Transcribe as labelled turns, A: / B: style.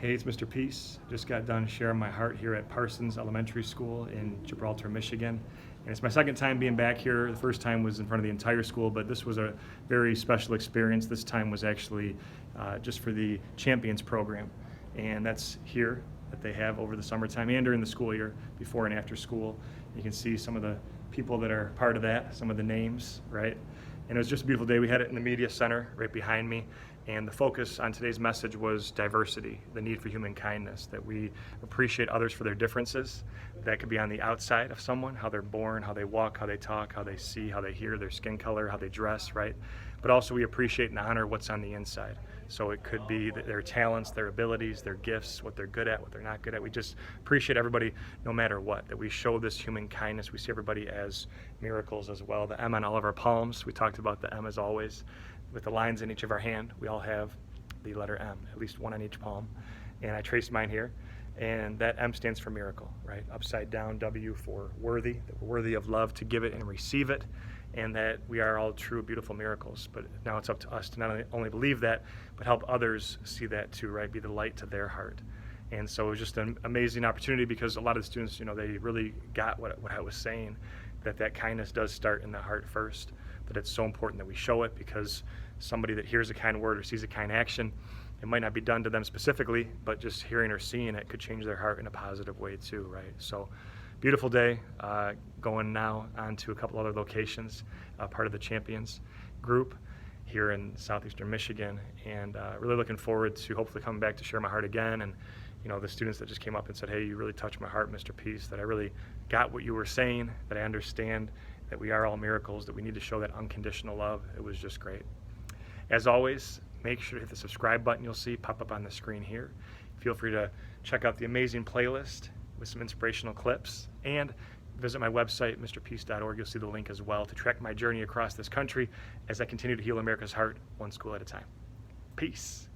A: Hey, it's Mr. Peace. Just got done sharing my heart here at Parsons Elementary School in Gibraltar, Michigan. And it's my second time being back here. The first time was in front of the entire school, but this was a very special experience. This time was actually just for the Champions program. And that's here that they have over the summertime and during the school year, before and after school. You can see some of the people that are part of that, some of the names, right? And it was just a beautiful day. We had it in the media center right behind me. And the focus on today's message was diversity, the need for human kindness, that we appreciate others for their differences. That could be on the outside of someone, how they're born, how they walk, how they talk, how they see, how they hear, their skin color, how they dress, right? But also we appreciate and honor what's on the inside. So it could be their talents, their abilities, their gifts, what they're good at, what they're not good at. We just appreciate everybody no matter what, that we show this human kindness. We see everybody as miracles as well. The M on all of our palms, we talked about the M as always. With the lines in each of our hand, we all have the letter M, at least one on each palm. And I traced mine here. And that M stands for miracle, right? Upside down, W for worthy, that we're worthy of love to give it and receive it, and that we are all true, beautiful miracles. But now it's up to us to not only believe that, but help others see that too, right? Be the light to their heart. And so it was just an amazing opportunity because a lot of the students, they really got what I was saying, that kindness does start in the heart first, that it's so important that we show it, because somebody that hears a kind word or sees a kind action, it might not be done to them specifically, but just hearing or seeing it could change their heart in a positive way too, right? So beautiful day, going now on to a couple other locations, part of the Champions group here in southeastern Michigan, and really looking forward to hopefully coming back to share my heart again. And the students that just came up and said, hey, you really touched my heart, Mr. Peace, that I really got what you were saying, that I understand that we are all miracles, that we need to show that unconditional love. It was just great. As always, make sure to hit the subscribe button you'll see pop up on the screen here. Feel free to check out the amazing playlist with some inspirational clips, and visit my website, mrpeace.org. You'll see the link as well to track my journey across this country as I continue to heal America's heart one school at a time. Peace.